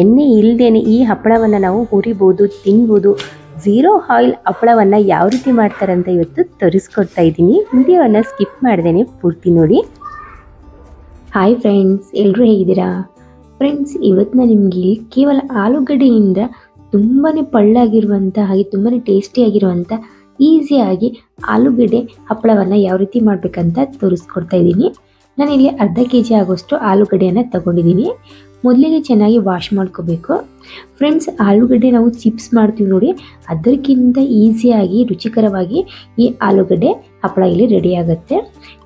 ಎಣ್ಣೆ ಇಲ್ಲದೇನೆ ಈ ಹಪ್ಪಳವನ್ನು ನಾವು ಹುರಿಬೋದು, ತಿನ್ಬೋದು. ಝೀರೋ ಆಯಿಲ್ ಹಪ್ಪಳವನ್ನು ಯಾವ ರೀತಿ ಮಾಡ್ತಾರೆ ಅಂತ ಇವತ್ತು ತೋರಿಸ್ಕೊಡ್ತಾ ಇದ್ದೀನಿ. ವಿಡಿಯೋವನ್ನು ಸ್ಕಿಪ್ ಮಾಡ್ದೇನೆ ಪೂರ್ತಿ ನೋಡಿ. ಹಾಯ್ ಫ್ರೆಂಡ್ಸ್, ಎಲ್ಲರೂ ಹೇಗಿದ್ದೀರಾ? ಫ್ರೆಂಡ್ಸ್, ಇವತ್ತು ನಾನು ನಿಮಗೆ ಕೇವಲ ಆಲೂಗಡ್ಡೆಯಿಂದ ತುಂಬಾ ಪಳ್ಳಾಗಿರುವಂಥ ಹಾಗೆ ತುಂಬಾ ಟೇಸ್ಟಿಯಾಗಿರುವಂಥ ಈಸಿಯಾಗಿ ಆಲೂಗಡ್ಡೆ ಹಪ್ಪಳವನ್ನು ಯಾವ ರೀತಿ ಮಾಡಬೇಕಂತ ತೋರಿಸ್ಕೊಡ್ತಾ ಇದ್ದೀನಿ. ನಾನಿಲ್ಲಿ ಅರ್ಧ kg ಆಗೋಷ್ಟು ಆಲೂಗಡ್ಡೆಯನ್ನು ತಗೊಂಡಿದ್ದೀನಿ. ಮೊದಲಿಗೆ ಚೆನ್ನಾಗಿ ವಾಶ್ ಮಾಡ್ಕೋಬೇಕು. ಫ್ರೆಂಡ್ಸ್, ಆಲೂಗಡ್ಡೆ ನಾವು ಚಿಪ್ಸ್ ಮಾಡ್ತೀವಿ ನೋಡಿ, ಅದಕ್ಕಿಂತ ಈಸಿಯಾಗಿ ರುಚಿಕರವಾಗಿ ಈ ಆಲೂಗಡ್ಡೆ ಹಪ್ಪಳ ಇಲ್ಲಿ ರೆಡಿ ಆಗುತ್ತೆ.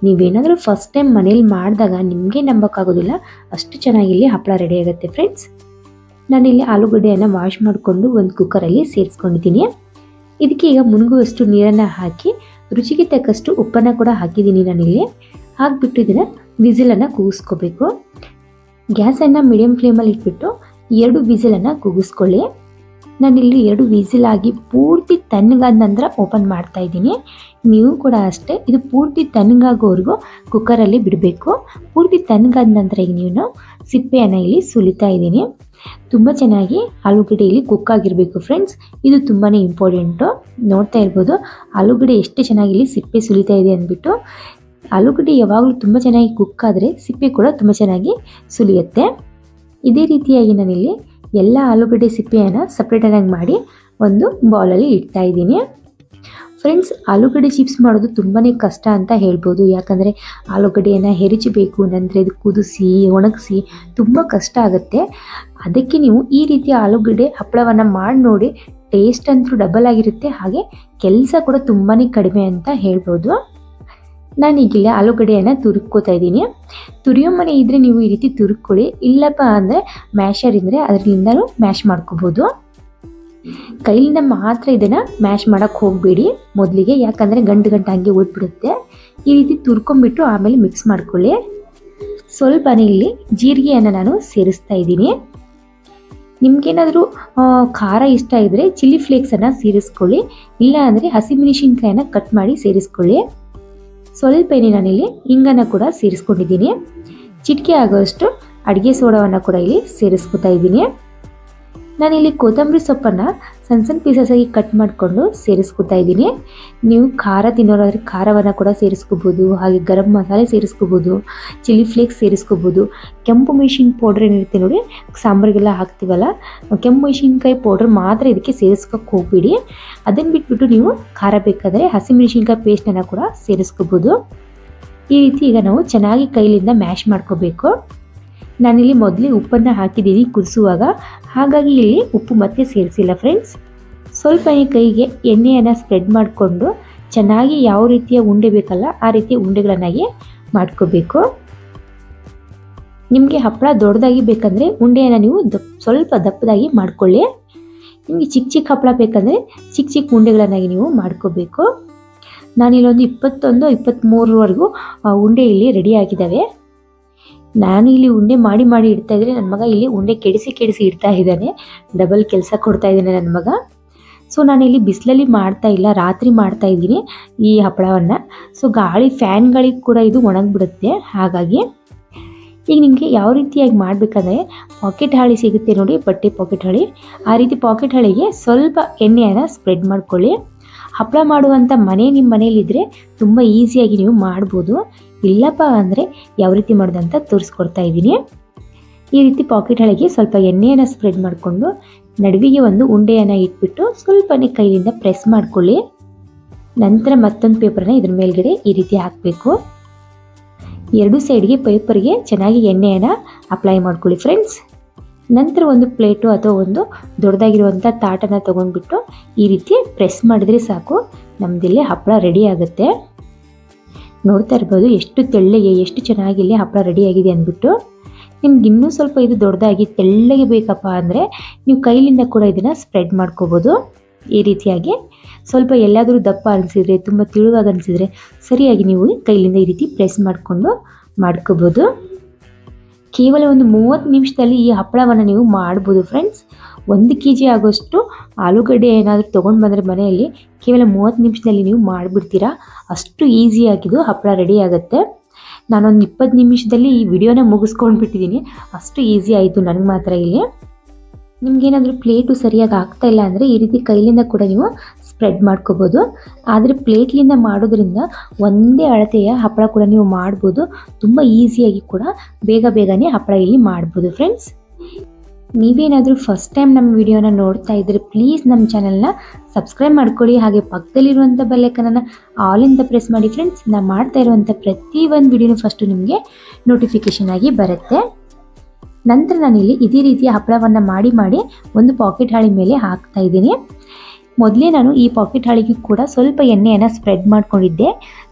ನೀವೇನಾದರೂ ಫಸ್ಟ್ ಟೈಮ್ ಮನೇಲಿ ಮಾಡಿದಾಗ ನಿಮಗೆ ನಂಬೋಕ್ಕಾಗೋದಿಲ್ಲ, ಅಷ್ಟು ಚೆನ್ನಾಗಿ ಇಲ್ಲಿ ಹಪ್ಪಳ ರೆಡಿ ಆಗುತ್ತೆ. ಫ್ರೆಂಡ್ಸ್, ನಾನಿಲ್ಲಿ ಆಲೂಗಡ್ಡೆಯನ್ನು ವಾಶ್ ಮಾಡಿಕೊಂಡು ಒಂದು ಕುಕ್ಕರಲ್ಲಿ ಸೇರಿಸ್ಕೊಂಡಿದ್ದೀನಿ. ಇದಕ್ಕೆ ಈಗ ಮುಳುಗುವಷ್ಟು ನೀರನ್ನು ಹಾಕಿ ರುಚಿಗೆ ತಕ್ಕಷ್ಟು ಉಪ್ಪನ್ನು ಕೂಡ ಹಾಕಿದ್ದೀನಿ. ನಾನಿಲ್ಲಿ ಹಾಕಿಬಿಟ್ಟು ಇದನ್ನು ವಿಸಿಲನ್ನು ಕೂಗಿಸ್ಕೋಬೇಕು. ಗ್ಯಾಸನ್ನು ಮೀಡಿಯಮ್ ಫ್ಲೇಮಲ್ಲಿ ಇಟ್ಬಿಟ್ಟು 2 ವಿಸಿಲನ್ನು ಕೂಗಿಸ್ಕೊಳ್ಳಿ. ನಾನಿಲ್ಲಿ 2 ವಿಸಿಲ್ ಆಗಿ ಪೂರ್ತಿ ತಣ್ಣಗಾದ ನಂತರ ಓಪನ್ ಮಾಡ್ತಾ ಇದ್ದೀನಿ. ನೀವು ಕೂಡ ಅಷ್ಟೇ, ಇದು ಪೂರ್ತಿ ತಣ್ಣಗಾಗೋವರೆಗೂ ಕುಕ್ಕರಲ್ಲಿ ಬಿಡಬೇಕು. ಪೂರ್ತಿ ತಣ್ಣಗಾದ ನಂತರ ಈಗ ನೀವು ಸಿಪ್ಪೆಯನ್ನು ಇಲ್ಲಿ ಸುಲಿತಾ ಇದ್ದೀನಿ. ತುಂಬ ಚೆನ್ನಾಗಿ ಆಲೂಗಡ್ಡೆ ಇಲ್ಲಿ ಕುಕ್ ಆಗಿರಬೇಕು. ಫ್ರೆಂಡ್ಸ್, ಇದು ತುಂಬಾ ಇಂಪಾರ್ಟೆಂಟು. ನೋಡ್ತಾ ಇರ್ಬೋದು ಆಲೂಗಡ್ಡೆ ಎಷ್ಟು ಚೆನ್ನಾಗಿ ಇಲ್ಲಿ ಸಿಪ್ಪೆ ಸುಲಿತಾ ಇದೆ ಅಂದ್ಬಿಟ್ಟು. ಆಲೂಗಡ್ಡೆ ಯಾವಾಗಲೂ ತುಂಬ ಚೆನ್ನಾಗಿ ಕುಕ್ ಆದರೆ ಸಿಪ್ಪೆ ಕೂಡ ತುಂಬ ಚೆನ್ನಾಗಿ ಸುಲಿಯುತ್ತೆ. ಇದೇ ರೀತಿಯಾಗಿ ನಾನಿಲ್ಲಿ ಎಲ್ಲ ಆಲೂಗಡ್ಡೆ ಸಿಪ್ಪೆಯನ್ನು ಸಪ್ರೇಟಾಗಿ ಮಾಡಿ ಒಂದು ಬೌಲಲ್ಲಿ ಇಡ್ತಾ ಇದ್ದೀನಿ. ಫ್ರೆಂಡ್ಸ್, ಆಲೂಗಡ್ಡೆ ಚಿಪ್ಸ್ ಮಾಡೋದು ತುಂಬಾ ಕಷ್ಟ ಅಂತ ಹೇಳ್ಬೋದು. ಯಾಕಂದರೆ ಆಲೂಗಡ್ಡೆಯನ್ನು ಹೆರಿಚಬೇಕು, ನಂತರ ಇದು ಕುದಿಸಿ ಒಣಗಿಸಿ ತುಂಬ ಕಷ್ಟ ಆಗುತ್ತೆ. ಅದಕ್ಕೆ ನೀವು ಈ ರೀತಿ ಆಲೂಗಡ್ಡೆ ಹಪ್ಪಳವನ್ನು ಮಾಡಿ ನೋಡಿ. ಟೇಸ್ಟ್ ಅಂತೂ ಡಬಲ್ ಆಗಿರುತ್ತೆ, ಹಾಗೆ ಕೆಲಸ ಕೂಡ ತುಂಬಾ ಕಡಿಮೆ ಅಂತ ಹೇಳ್ಬೋದು. ನಾನೀಗಿಲ್ಲ ಆಲೂಗಡ್ಡೆಯನ್ನು ತುರುಕ್ಕೋತಾ ಇದ್ದೀನಿ. ತುರಿಯೋ ಮನೆ ಇದ್ದರೆ ನೀವು ಈ ರೀತಿ ತುರುಕ್ಕೊಳ್ಳಿ, ಇಲ್ಲಪ್ಪ ಅಂದರೆ ಮ್ಯಾಶರ್ ಇದ್ದರೆ ಅದರಿಂದಲೂ ಮ್ಯಾಶ್ ಮಾಡ್ಕೋಬೋದು. ಕೈಲಿಂದ ಮಾತ್ರ ಇದನ್ನು ಮ್ಯಾಶ್ ಮಾಡೋಕ್ಕೆ ಹೋಗಬೇಡಿ ಮೊದಲಿಗೆ, ಯಾಕಂದರೆ ಗಂಟು ಹಂಗೆ ಉಳ್ಬಿಡುತ್ತೆ. ಈ ರೀತಿ ತುರ್ಕೊಂಬಿಟ್ಟು ಆಮೇಲೆ ಮಿಕ್ಸ್ ಮಾಡ್ಕೊಳ್ಳಿ. ಸ್ವಲ್ಪನೇ ಇಲ್ಲಿ ಜೀರಿಗೆಯನ್ನು ನಾನು ಸೇರಿಸ್ತಾ ಇದ್ದೀನಿ. ನಿಮಗೇನಾದರೂ ಖಾರ ಇಷ್ಟ ಇದ್ದರೆ ಚಿಲ್ಲಿ ಫ್ಲೇಕ್ಸನ್ನು ಸೇರಿಸ್ಕೊಳ್ಳಿ, ಇಲ್ಲ ಅಂದರೆ ಹಸಿಮೆಣಸಿನ್ಕಾಯನ್ನು ಕಟ್ ಮಾಡಿ ಸೇರಿಸ್ಕೊಳ್ಳಿ. ಸ್ವಲ್ಪ ನಾನಿಲ್ಲಿ ಹಿಂಗನ್ನು ಕೂಡ ಸೇರಿಸ್ಕೊಂಡಿದ್ದೀನಿ. ಚಿಟಿಕೆ ಆಗೋಷ್ಟು ಅಡುಗೆ ಸೋಡಾವನ್ನು ಕೂಡ ಇಲ್ಲಿ ಸೇರಿಸ್ಕೊತಾ ಇದ್ದೀನಿ. ನಾನಿಲ್ಲಿ ಕೊತ್ತಂಬರಿ ಸೊಪ್ಪನ್ನು ಸಣ್ಣ ಪೀಸಸ್ಸಾಗಿ ಕಟ್ ಮಾಡಿಕೊಂಡು ಸೇರಿಸ್ಕೊತಾ ಇದ್ದೀನಿ. ನೀವು ಖಾರ ತಿನ್ನೋರಾದರೆ ಖಾರವನ್ನು ಕೂಡ ಸೇರಿಸ್ಕೋಬೋದು, ಹಾಗೆ ಗರಂ ಮಸಾಲೆ ಸೇರಿಸ್ಕೋಬೋದು, ಚಿಲ್ಲಿ ಫ್ಲೇಕ್ಸ್ ಸೇರಿಸ್ಕೋಬೋದು. ಕೆಂಪು ಮೆಣಸಿನ ಪೌಡ್ರ್ ಏನಿರುತ್ತೆ ನೋಡಿ, ಸಾಂಬಾರಿಗೆಲ್ಲ ಹಾಕ್ತೀವಲ್ಲ, ಕೆಂಪು ಮೆಣಸಿನ್ಕಾಯಿ ಪೌಡ್ರ್ ಮಾತ್ರ ಇದಕ್ಕೆ ಸೇರಿಸ್ಕೋಕ್ಕೆ ಹೋಗ್ಬಿಡಿ. ಅದನ್ನು ಬಿಟ್ಬಿಟ್ಟು ನೀವು ಖಾರ ಬೇಕಾದರೆ ಹಸಿಮೆಣಸಿನ್ಕಾಯಿ ಪೇಸ್ಟನ್ನು ಕೂಡ ಸೇರಿಸ್ಕೋಬೋದು. ಈ ರೀತಿ ಈಗ ನಾವು ಚೆನ್ನಾಗಿ ಕೈಲಿಂದ ಮ್ಯಾಶ್ ಮಾಡ್ಕೋಬೇಕು. ನಾನಿಲ್ಲಿ ಮೊದಲೇ ಉಪ್ಪನ್ನು ಹಾಕಿದ್ದೀನಿ ಕುದಿಸುವಾಗ, ಹಾಗಾಗಿ ಇಲ್ಲಿ ಉಪ್ಪು ಮತ್ತೆ ಸೇರಿಸಿಲ್ಲ. ಫ್ರೆಂಡ್ಸ್, ಸ್ವಲ್ಪ ಕೈಗೆ ಎಣ್ಣೆಯನ್ನು ಸ್ಪ್ರೆಡ್ ಮಾಡಿಕೊಂಡು ಚೆನ್ನಾಗಿ ಯಾವ ರೀತಿಯ ಉಂಡೆ ಬೇಕಲ್ಲ ಆ ರೀತಿಯ ಉಂಡೆಗಳನ್ನಾಗಿ ಮಾಡ್ಕೋಬೇಕು. ನಿಮಗೆ ಹಪ್ಪಳ ದೊಡ್ಡದಾಗಿ ಬೇಕಂದರೆ ಉಂಡೆಯನ್ನು ನೀವು ಸ್ವಲ್ಪ ದಪ್ಪದಾಗಿ ಮಾಡ್ಕೊಳ್ಳಿ. ನಿಮಗೆ ಚಿಕ್ಕ ಹಪ್ಪಳ ಬೇಕಂದರೆ ಚಿಕ್ಕ ಉಂಡೆಗಳನ್ನಾಗಿ ನೀವು ಮಾಡ್ಕೋಬೇಕು. ನಾನಿಲ್ಲೊಂದು 21-23ವರೆಗೂ ಉಂಡೆ ಇಲ್ಲಿ ರೆಡಿ ಆಗಿದ್ದಾವೆ. ನಾನು ಇಲ್ಲಿ ಉಂಡೆ ಮಾಡಿ ಇಡ್ತಾ ಇದ್ರೆ ನನ್ನ ಮಗ ಇಲ್ಲಿ ಉಂಡೆ ಕೆಡಿಸಿ ಇಡ್ತಾ ಇದ್ದಾನೆ. ಡಬಲ್ ಕೆಲಸ ಕೊಡ್ತಾ ಇದ್ದಾನೆ ನನ್ನ ಮಗ. ಸೊ ನಾನಿಲ್ಲಿ ಬಿಸಿಲಲ್ಲಿ ಮಾಡ್ತಾ ಇಲ್ಲ, ರಾತ್ರಿ ಮಾಡ್ತಾ ಇದ್ದೀನಿ ಈ ಹಪ್ಪಳವನ್ನು. ಸೊ ಫ್ಯಾನ್ಗಳಿಗೆ ಕೂಡ ಇದು ಒಣಗಿಬಿಡುತ್ತೆ. ಹಾಗಾಗಿ ಈಗ ನಿಮಗೆ ಯಾವ ರೀತಿಯಾಗಿ ಮಾಡಬೇಕಂದ್ರೆ ಪಾಕೆಟ್ ಹಾಳಿ ಸಿಗುತ್ತೆ ನೋಡಿ, ಬಟ್ಟೆ ಪಾಕೆಟ್ ಹಾಳಿ, ಆ ರೀತಿ ಪಾಕೆಟ್ ಹಾಳಿಗೆ ಸ್ವಲ್ಪ ಎಣ್ಣೆಯನ್ನು ಸ್ಪ್ರೆಡ್ ಮಾಡ್ಕೊಳ್ಳಿ. ಹಪ್ಪಳ ಮಾಡುವಂಥ ನಿಮ್ಮ ಮನೇಲಿದ್ದರೆ ತುಂಬ ಈಸಿಯಾಗಿ ನೀವು ಮಾಡ್ಬೋದು. ಇಲ್ಲಪ್ಪ ಅಂದರೆ ಯಾವ ರೀತಿ ಮಾಡೋದಂತ ತೋರಿಸ್ಕೊಡ್ತಾ ಇದ್ದೀನಿ. ಈ ರೀತಿ ಪಾಕೆಟ್ ಹಾಳಿಗೆ ಸ್ವಲ್ಪ ಎಣ್ಣೆಯನ್ನು ಸ್ಪ್ರೆಡ್ ಮಾಡಿಕೊಂಡು ನಡುವಿಗೆ ಒಂದು ಉಂಡೆಯನ್ನು ಇಟ್ಬಿಟ್ಟು ಸ್ವಲ್ಪನೇ ಕೈಯಿಂದ ಪ್ರೆಸ್ ಮಾಡ್ಕೊಳ್ಳಿ. ನಂತರ ಮತ್ತೊಂದು ಪೇಪರನ್ನ ಇದ್ರ ಮೇಲ್ಗಡೆ ಈ ರೀತಿ ಹಾಕಬೇಕು. 2 ಸೈಡ್ಗೆ ಪೇಪರ್ಗೆ ಚೆನ್ನಾಗಿ ಎಣ್ಣೆಯನ್ನು ಅಪ್ಲೈ ಮಾಡ್ಕೊಳ್ಳಿ. ಫ್ರೆಂಡ್ಸ್, ನಂತರ ಒಂದು ಪ್ಲೇಟು ಅಥವಾ ಒಂದು ದೊಡ್ಡದಾಗಿರುವಂಥ ತಾಟನ್ನು ತೊಗೊಂಡ್ಬಿಟ್ಟು ಈ ರೀತಿ ಪ್ರೆಸ್ ಮಾಡಿದರೆ ಸಾಕು, ನಮ್ಮದಿಲ್ಲಿ ಹಪ್ಪಳ ರೆಡಿ ಆಗುತ್ತೆ. ನೋಡ್ತಾ ಇರ್ಬೋದು ಎಷ್ಟು ತೆಳ್ಳಗೆ ಎಷ್ಟು ಚೆನ್ನಾಗಿ ಇಲ್ಲಿ ಹಪ್ಪಳ ರೆಡಿಯಾಗಿದೆ ಅಂದ್ಬಿಟ್ಟು. ನಿಮ್ಗೆ ಇನ್ನೂ ಸ್ವಲ್ಪ ಇದು ದೊಡ್ಡದಾಗಿ ತೆಳ್ಳಗೆ ಬೇಕಪ್ಪ ಅಂದರೆ ನೀವು ಕೈಲಿಂದ ಕೂಡ ಇದನ್ನು ಸ್ಪ್ರೆಡ್ ಮಾಡ್ಕೋಬೋದು. ಈ ರೀತಿಯಾಗಿ ಸ್ವಲ್ಪ ಎಲ್ಲಾದರೂ ದಪ್ಪ ಅನಿಸಿದರೆ, ತುಂಬ ತಿಳುವಾಗಿ ಅನಿಸಿದರೆ ಸರಿಯಾಗಿ ನೀವು ಕೈಲಿಂದ ಈ ರೀತಿ ಪ್ರೆಸ್ ಮಾಡಿಕೊಂಡು ಮಾಡ್ಕೋಬೋದು. ಕೇವಲ ಒಂದು 30 ನಿಮಿಷದಲ್ಲಿ ಈ ಹಪ್ಪಳವನ್ನು ನೀವು ಮಾಡ್ಬೋದು. ಫ್ರೆಂಡ್ಸ್, 1 kg ಆಗೋಷ್ಟು ಆಲೂಗಡ್ಡೆ ಏನಾದರೂ ತೊಗೊಂಡು ಬಂದರೆ ಮನೆಯಲ್ಲಿ ಕೇವಲ 30 ನಿಮಿಷದಲ್ಲಿ ನೀವು ಮಾಡಿಬಿಡ್ತೀರಾ. ಅಷ್ಟು ಈಸಿಯಾಗಿದ್ದು ಹಪ್ಪಳ ರೆಡಿ ಆಗುತ್ತೆ. ನಾನೊಂದು 20 ನಿಮಿಷದಲ್ಲಿ ಈ ವಿಡಿಯೋನ ಮುಗಿಸ್ಕೊಂಡ್ಬಿಟ್ಟಿದ್ದೀನಿ. ಅಷ್ಟು ಈಸಿ ಆಯಿತು ನನಗೆ ಮಾತ್ರ ಇಲ್ಲಿ. ನಿಮಗೇನಾದರೂ ಪ್ಲೇಟು ಸರಿಯಾಗಿ ಆಗ್ತಾ ಇಲ್ಲ ಅಂದರೆ ಈ ರೀತಿ ಕೈಲಿಂದ ಕೂಡ ನೀವು ಸ್ಪ್ರೆಡ್ ಮಾಡ್ಕೋಬೋದು. ಆದರೆ ಪ್ಲೇಟ್ಲಿಂದ ಮಾಡೋದ್ರಿಂದ ಒಂದೇ ಅಳತೆಯ ಹಪ್ಪಳ ಕೂಡ ನೀವು ಮಾಡ್ಬೋದು. ತುಂಬ ಈಸಿಯಾಗಿ ಕೂಡ ಬೇಗನೆ ಹಪ್ಪಳ ಇಲ್ಲಿ ಮಾಡ್ಬೋದು ಫ್ರೆಂಡ್ಸ್. ನೀವೇನಾದರೂ ಫಸ್ಟ್ ಟೈಮ್ ನಮ್ಮ ವಿಡಿಯೋನ ನೋಡ್ತಾ ಇದ್ದರೆ ಪ್ಲೀಸ್ ನಮ್ಮ ಚಾನಲ್ನ ಸಬ್ಸ್ಕ್ರೈಬ್ ಮಾಡ್ಕೊಳ್ಳಿ. ಹಾಗೆ ಪಕ್ಕದಲ್ಲಿರುವಂಥ ಬೆಲ್ಲೈಕನನ್ನು ಆಲ್ ಅಂತ ಪ್ರೆಸ್ ಮಾಡಿ ಫ್ರೆಂಡ್ಸ್. ನಾನು ಮಾಡ್ತಾ ಇರುವಂಥ ಪ್ರತಿಯೊಂದು ವಿಡಿಯೋನು ಫಸ್ಟು ನಿಮಗೆ ನೋಟಿಫಿಕೇಷನ್ ಆಗಿ ಬರುತ್ತೆ. ನಂತರ ನಾನಿಲ್ಲಿ ಇದೇ ರೀತಿಯ ಹಪ್ಪಳವನ್ನು ಮಾಡಿ ಒಂದು ಪಾಕೆಟ್ ಹಾಳಿ ಮೇಲೆ ಹಾಕ್ತಾ ಇದ್ದೀನಿ. ಮೊದಲೇ ನಾನು ಈ ಪಾಕೆಟ್ ಹಾಳಿಗೆ ಕೂಡ ಸ್ವಲ್ಪ ಎಣ್ಣೆಯನ್ನು ಸ್ಪ್ರೆಡ್ ಮಾಡ್ಕೊಂಡಿದ್ದೆ.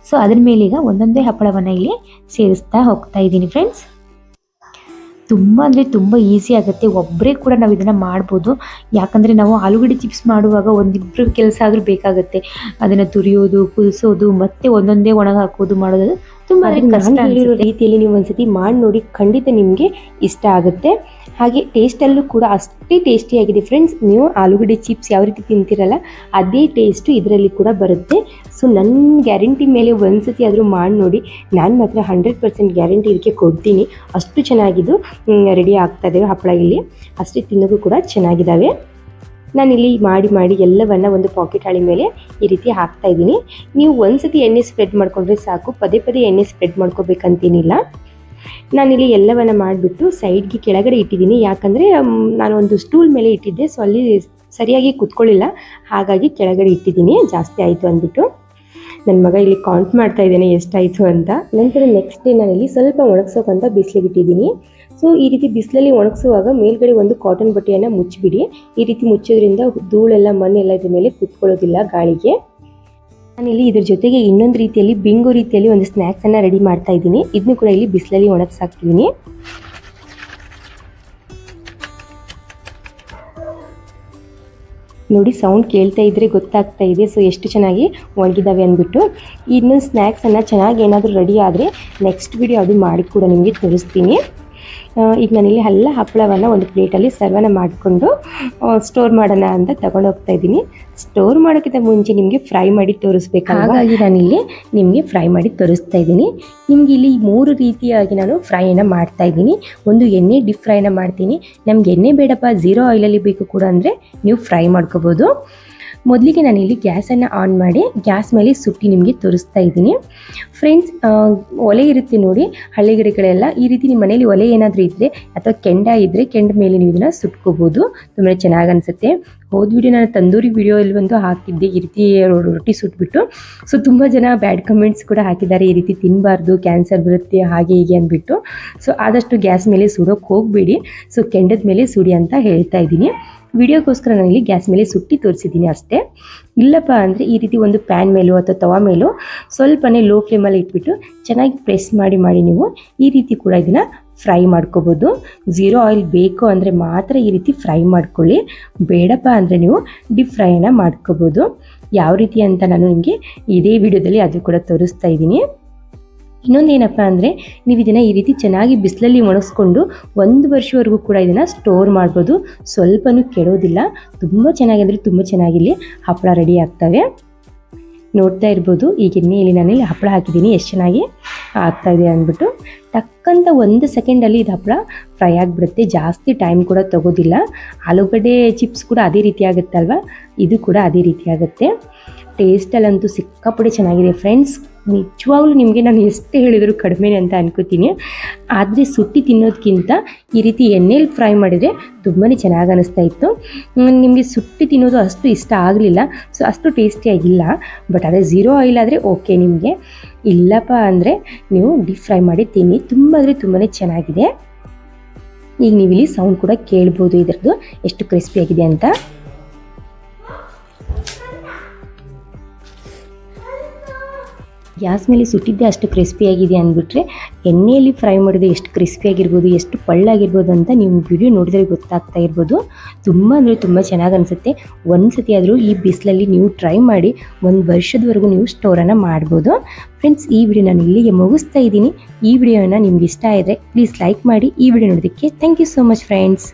ಸೊ ಅದ್ರ ಮೇಲೆ ಈಗ ಒಂದೊಂದೇ ಹಪ್ಪಳವನ್ನು ಇಲ್ಲಿ ಸೇರಿಸ್ತಾ ಹೋಗ್ತಾ ಇದ್ದೀನಿ ಫ್ರೆಂಡ್ಸ್. ತುಂಬ ಅಂದರೆ ತುಂಬ ಈಸಿ ಆಗುತ್ತೆ. ಒಬ್ಬರೇ ಕೂಡ ನಾವು ಇದನ್ನು ಮಾಡ್ಬೋದು. ಯಾಕಂದರೆ ನಾವು ಆಲೂಗಡ್ಡೆ ಚಿಪ್ಸ್ ಮಾಡುವಾಗ ಒಂದಿಬ್ಬರು ಕೆಲಸ ಆದರೂ ಬೇಕಾಗುತ್ತೆ. ಅದನ್ನು ತುರಿಯೋದು, ಕುದಿಸೋದು, ಮತ್ತೆ ಒಂದೊಂದೇ ಒಣಗಿ ಹಾಕೋದು ಮಾಡೋದು ತುಂಬ ಕಷ್ಟ. ಹೇಳಿರೋ ರೀತಿಯಲ್ಲಿ ನೀವು ಒಂದ್ಸತಿ ಮಾಡಿ ನೋಡಿ, ಖಂಡಿತ ನಿಮಗೆ ಇಷ್ಟ ಆಗುತ್ತೆ. ಹಾಗೆ ಟೇಸ್ಟಲ್ಲೂ ಕೂಡ ಅಷ್ಟೇ ಟೇಸ್ಟಿಯಾಗಿದೆ ಫ್ರೆಂಡ್ಸ್. ನೀವು ಆಲೂಗಡ್ಡೆ ಚಿಪ್ಸ್ ಯಾವ ರೀತಿ ತಿಂತೀರಲ್ಲ ಅದೇ ಟೇಸ್ಟು ಇದರಲ್ಲಿ ಕೂಡ ಬರುತ್ತೆ. ಸೊ ನನ್ನ ಗ್ಯಾರಂಟಿ ಮೇಲೆ ಒಂದ್ಸತಿ ಆದರೂ ಮಾಡಿ ನೋಡಿ. ನಾನು ಮಾತ್ರ 100% ಗ್ಯಾರಂಟಿ ಇದಕ್ಕೆ ಕೊಡ್ತೀನಿ. ಅಷ್ಟು ಚೆನ್ನಾಗಿದ್ದು ರೆಡಿ ಆಗ್ತಾ ಇದ್ದಾವೆ ಹಪ್ಪಳ ಇಲ್ಲಿ. ಅಷ್ಟೇ ತಿನ್ನೋಕ್ಕೂ ಕೂಡ ಚೆನ್ನಾಗಿದ್ದಾವೆ. ನಾನಿಲ್ಲಿ ಮಾಡಿ ಎಲ್ಲವನ್ನು ಒಂದು ಪಾಕೆಟ್ ಹಾಳಿ ಮೇಲೆ ಈ ರೀತಿ ಹಾಕ್ತಾ ಇದ್ದೀನಿ. ನೀವು ಒಂದ್ಸತಿ ಎಣ್ಣೆ ಸ್ಪ್ರೆಡ್ ಮಾಡ್ಕೊಂಡ್ರೆ ಸಾಕು, ಪದೇ ಎಣ್ಣೆ ಸ್ಪ್ರೆಡ್ ಮಾಡ್ಕೋಬೇಕಂತೇನಿಲ್ಲ. ನಾನಿಲ್ಲಿ ಎಲ್ಲವನ್ನು ಮಾಡಿಬಿಟ್ಟು ಸೈಡ್ಗೆ ಕೆಳಗಡೆ ಇಟ್ಟಿದ್ದೀನಿ. ಯಾಕಂದರೆ ನಾನು ಒಂದು ಸ್ಟೂಲ್ ಮೇಲೆ ಇಟ್ಟಿದ್ದೆ, ಸೊ ಅಲ್ಲಿ ಸರಿಯಾಗಿ ಕುತ್ಕೊಳ್ಳಿಲ್ಲ, ಹಾಗಾಗಿ ಕೆಳಗಡೆ ಇಟ್ಟಿದ್ದೀನಿ. ಜಾಸ್ತಿ ಆಯಿತು ಅಂದ್ಬಿಟ್ಟು ನನ್ನ ಮಗ ಇಲ್ಲಿ ಕೌಂಟ್ ಮಾಡ್ತಾ ಇದ್ದೇನೆ ಎಷ್ಟಾಯಿತು ಅಂತ. ನಂತರ ನೆಕ್ಸ್ಟ್ ಡೇ ನಾನಿಲ್ಲಿ ಸ್ವಲ್ಪ ಒಣಗಿಸೋಕಂತ ಬಿಸಿಲಿಗೆ ಇಟ್ಟಿದ್ದೀನಿ. ಸೊ ಈ ರೀತಿ ಬಿಸಿಲಲ್ಲಿ ಒಣಗಿಸುವಾಗ ಮೇಲ್ಗಡೆ ಒಂದು ಕಾಟನ್ ಬಟ್ಟೆಯನ್ನು ಮುಚ್ಚಿಬಿಡಿ. ಈ ರೀತಿ ಮುಚ್ಚೋದ್ರಿಂದ ಧೂಳೆಲ್ಲ ಮಣ್ಣೆಲ್ಲ ಇದ್ರ ಮೇಲೆ ಕುತ್ಕೊಳ್ಳೋದಿಲ್ಲ ಗಾಳಿಗೆ. ನಾನಿಲ್ಲಿ ಇದ್ರ ಜೊತೆಗೆ ಇನ್ನೊಂದು ರೀತಿಯಲ್ಲಿ ಬಿಂಗೋ ರೀತಿಯಲ್ಲಿ ಒಂದು ಸ್ನ್ಯಾಕ್ಸನ್ನು ರೆಡಿ ಮಾಡ್ತಾ ಇದ್ದೀನಿ. ಇದನ್ನು ಕೂಡ ಇಲ್ಲಿ ಬಿಸಿಲಲ್ಲಿ ಒಣಗಿಸಾಕ್ತಿದ್ದೀನಿ. ನೋಡಿ ಸೌಂಡ್ ಕೇಳ್ತಾ ಇದ್ದರೆ ಗೊತ್ತಾಗ್ತಾ ಇದೆ ಸೊ ಎಷ್ಟು ಚೆನ್ನಾಗಿ ಒಣಗಿದ್ದಾವೆ ಅಂದ್ಬಿಟ್ಟು. ಇನ್ನೊಂದು ಸ್ನ್ಯಾಕ್ಸನ್ನು ಚೆನ್ನಾಗಿ ಏನಾದರೂ ರೆಡಿ ಆದರೆ ನೆಕ್ಸ್ಟ್ ವಿಡಿಯೋ ಅದು ಮಾಡಿ ಕೂಡ ನಿಮಗೆ ತೋರಿಸ್ತೀನಿ. ಈಗ ನಾನಿಲ್ಲಿ ಎಲ್ಲ ಹಪ್ಪಳವನ್ನು ಒಂದು ಪ್ಲೇಟಲ್ಲಿ ಸರ್ವನ ಮಾಡಿಕೊಂಡು ಸ್ಟೋರ್ ಮಾಡೋಣ ಅಂತ ತಗೊಂಡು ಹೋಗ್ತಾ ಇದ್ದೀನಿ. ಸ್ಟೋರ್ ಮಾಡೋಕ್ಕಿಂತ ಮುಂಚೆ ನಿಮಗೆ ಫ್ರೈ ಮಾಡಿ ತೋರಿಸ್ಬೇಕು, ಹಾಗಾಗಿ ನಾನಿಲ್ಲಿ ನಿಮಗೆ ಫ್ರೈ ಮಾಡಿ ತೋರಿಸ್ತಾ ಇದ್ದೀನಿ. ನಿಮಗೆ ಇಲ್ಲಿ 3 ರೀತಿಯಾಗಿ ನಾನು ಫ್ರೈಯನ್ನು ಮಾಡ್ತಾ ಇದ್ದೀನಿ. ಒಂದು ಎಣ್ಣೆ ಡೀಪ್ ಫ್ರೈನ ಮಾಡ್ತೀನಿ. ನಮ್ಗೆ ಎಣ್ಣೆ ಬೇಡಪ್ಪ 0 ಆಯಿಲಲ್ಲಿ ಬೇಕು ಕೂಡ ಅಂದರೆ ನೀವು ಫ್ರೈ ಮಾಡ್ಕೋಬೋದು. ಮೊದಲಿಗೆ ನಾನಿಲ್ಲಿ ಗ್ಯಾಸನ್ನು ಆನ್ ಮಾಡಿ ಗ್ಯಾಸ್ ಮೇಲೆ ಸುಟ್ಟಿ ನಿಮಗೆ ತೋರಿಸ್ತಾ ಇದ್ದೀನಿ ಫ್ರೆಂಡ್ಸ್. ಒಲೆ ಇರುತ್ತೆ ನೋಡಿ ಹಳ್ಳಿಗಡೆಗಳೆಲ್ಲ, ಈ ರೀತಿ ನಿಮ್ಮ ಮನೇಲಿ ಒಲೆ ಏನಾದರೂ ಇದ್ದರೆ ಅಥವಾ ಕೆಂಡ ಇದ್ದರೆ ಕೆಂಡ ಮೇಲೆ ನೀವು ಇದನ್ನು ಸುಟ್ಕೋಬೋದು. ತುಂಬಾ ಚೆನ್ನಾಗಿ ಅನಿಸುತ್ತೆ. ಹೋದ ವಿಡಿಯೋ ನಾನು ತಂದೂರಿ ವಿಡಿಯೋ ಇಲ್ಲಿ ಒಂದು ಹಾಕಿದ್ದೆ, ಈ ರೀತಿ ರೊಟ್ಟಿ ಸುಟ್ಬಿಟ್ಟು. ಸೊ ತುಂಬ ಜನ ಬ್ಯಾಡ್ ಕಮೆಂಟ್ಸ್ ಕೂಡ ಹಾಕಿದ್ದಾರೆ, ಈ ರೀತಿ ತಿನ್ನಬಾರ್ದು, ಕ್ಯಾನ್ಸರ್ ಬರುತ್ತೆ ಹಾಗೆ ಹೀಗೆ ಅಂದ್ಬಿಟ್ಟು. ಸೊ ಆದಷ್ಟು ಗ್ಯಾಸ್ ಮೇಲೆ ಸುಡೋಕ್ಕೆ ಹೋಗಬೇಡಿ, ಸೊ ಕೆಂಡದ ಮೇಲೆ ಸುಡಿ ಅಂತ ಹೇಳ್ತಾ ಇದ್ದೀನಿ. ವಿಡಿಯೋಕ್ಕೋಸ್ಕರ ನಾನಿಲ್ಲಿ ಗ್ಯಾಸ್ ಮೇಲೆ ಸುಟ್ಟಿ ತೋರಿಸಿದ್ದೀನಿ ಅಷ್ಟೇ. ಇಲ್ಲಪ್ಪ ಅಂದರೆ ಈ ರೀತಿ ಒಂದು ಪ್ಯಾನ್ ಮೇಲೋ ಅಥವಾ ತವಾ ಮೇಲೋ ಸ್ವಲ್ಪನೇ ಲೋ ಫ್ಲೇಮಲ್ಲಿ ಇಟ್ಬಿಟ್ಟು ಚೆನ್ನಾಗಿ ಪ್ರೆಸ್ ಮಾಡಿ ನೀವು ಈ ರೀತಿ ಕೂಡ ಇದನ್ನು ಫ್ರೈ ಮಾಡ್ಕೋಬೋದು. 0 ಆಯಿಲ್ ಬೇಕು ಅಂದರೆ ಮಾತ್ರ ಈ ರೀತಿ ಫ್ರೈ ಮಾಡ್ಕೊಳ್ಳಿ, ಬೇಡಪ್ಪ ಅಂದರೆ ನೀವು ಡೀಪ್ ಫ್ರೈನ ಮಾಡ್ಕೋಬೋದು. ಯಾವ ರೀತಿ ಅಂತ ನಾನು ನಿಮಗೆ ಇದೇ ವಿಡಿಯೋದಲ್ಲಿ ಅದು ಕೂಡ ತೋರಿಸ್ತಾ ಇದ್ದೀನಿ. ಇನ್ನೊಂದೇನಪ್ಪ ಅಂದರೆ ನೀವು ಇದನ್ನು ಈ ರೀತಿ ಚೆನ್ನಾಗಿ ಬಿಸಿಲಲ್ಲಿ ಒಣಗಿಸ್ಕೊಂಡು 1 ವರ್ಷವರೆಗೂ ಕೂಡ ಇದನ್ನು ಸ್ಟೋರ್ ಮಾಡ್ಬೋದು. ಸ್ವಲ್ಪನೂ ಕೆಡೋದಿಲ್ಲ. ತುಂಬ ಚೆನ್ನಾಗಿ ಅಂದರೆ ತುಂಬ ಚೆನ್ನಾಗಿಲ್ಲಿ ಹಪ್ಪಳ ರೆಡಿ ಆಗ್ತವೆ. ನೋಡ್ತಾ ಇರ್ಬೋದು ಈಗ ಎಣ್ಣೆಯಲ್ಲಿ ನಾನಿಲ್ಲಿ ಹಪ್ಪಳ ಹಾಕಿದ್ದೀನಿ ಎಷ್ಟು ಚೆನ್ನಾಗಿ ಆಗ್ತಾಯಿದೆ ಅಂದ್ಬಿಟ್ಟು. ಟಕ್ಕಂತ 1 ಸೆಕೆಂಡಲ್ಲಿ ಇದು ಹಪ್ಪಳ ಫ್ರೈ ಆಗಿಬಿಡುತ್ತೆ. ಜಾಸ್ತಿ ಟೈಮ್ ಕೂಡ ತಗೋದಿಲ್ಲ. ಆಲೂಗಡ್ಡೆ ಚಿಪ್ಸ್ ಕೂಡ ಅದೇ ರೀತಿ ಆಗುತ್ತಲ್ವ, ಇದು ಕೂಡ ಅದೇ ರೀತಿ ಆಗುತ್ತೆ. ಟೇಸ್ಟಲ್ಲಂತೂ ಸಿಕ್ಕಾಪಟ್ಟೆ ಚೆನ್ನಾಗಿದೆ ಫ್ರೆಂಡ್ಸ್. ನಿಜವಾಗ್ಲೂ ನಿಮಗೆ ನಾನು ಎಷ್ಟು ಹೇಳಿದರೂ ಕಡಿಮೆನೇ ಅಂತ ಅನ್ಕೋತೀನಿ. ಆದರೆ ಸುಟ್ಟಿ ತಿನ್ನೋದಕ್ಕಿಂತ ಈ ರೀತಿ ಎಣ್ಣೆಲಿ ಫ್ರೈ ಮಾಡಿದರೆ ತುಂಬಾ ಚೆನ್ನಾಗಿ ಅನ್ನಿಸ್ತಾ ಇತ್ತು. ನಿಮಗೆ ಸುಟ್ಟಿ ತಿನ್ನೋದು ಅಷ್ಟು ಇಷ್ಟ ಆಗಲಿಲ್ಲ, ಸೊ ಅಷ್ಟು ಟೇಸ್ಟಿಯಾಗಿಲ್ಲ. ಬಟ್ ಅದೇ 0 ಆಯಿಲ್ ಆದರೆ ಓಕೆ ನಿಮಗೆ. ಇಲ್ಲಪ್ಪ ಅಂದರೆ ನೀವು ಡೀಪ್ ಫ್ರೈ ಮಾಡಿ ತಿನ್ನಿ, ತುಂಬ ಅಂದರೆ ತುಂಬಾ ಚೆನ್ನಾಗಿದೆ. ಈಗ ನೀವಿಲ್ಲಿ ಸೌಂಡ್ ಕೂಡ ಕೇಳ್ಬೋದು ಇದರದ್ದು ಎಷ್ಟು ಕ್ರಿಸ್ಪಿಯಾಗಿದೆ ಅಂತ. ಗ್ಯಾಸ್ ಮೇಲೆ ಸುಟ್ಟಿದ್ದೆ ಅಷ್ಟು ಕ್ರಿಸ್ಪಿಯಾಗಿದೆ ಅಂದ್ಬಿಟ್ರೆ ಎಣ್ಣೆಯಲ್ಲಿ ಫ್ರೈ ಮಾಡಿದ್ರೆ ಎಷ್ಟು ಕ್ರಿಸ್ಪಿಯಾಗಿರ್ಬೋದು, ಎಷ್ಟು ಪಳ್ಳಾಗಿರ್ಬೋದು ಅಂತ ನೀವು ವಿಡಿಯೋ ನೋಡಿದರೆ ಗೊತ್ತಾಗ್ತಾ ಇರ್ಬೋದು. ತುಂಬ ಅಂದರೆ ತುಂಬ ಚೆನ್ನಾಗಿ ಅನಿಸುತ್ತೆ. ಒಂದು ಸತಿ ಆದರೂ ಈ ಬಿಸಿಲಲ್ಲಿ ನೀವು ಟ್ರೈ ಮಾಡಿ 1 ವರ್ಷದವರೆಗೂ ನೀವು ಸ್ಟೋರನ್ನು ಮಾಡ್ಬೋದು. ಫ್ರೆಂಡ್ಸ್, ಈ ವಿಡಿಯೋ ನಾನು ಇಲ್ಲಿಗೆ ಮುಗಿಸ್ತಾ ಇದ್ದೀನಿ. ಈ ವಿಡಿಯೋನ ನಿಮ್ಗೆ ಇಷ್ಟ ಆದರೆ ಪ್ಲೀಸ್ ಲೈಕ್ ಮಾಡಿ. ಈ ವಿಡಿಯೋ ನೋಡೋದಕ್ಕೆ thank you so much friends.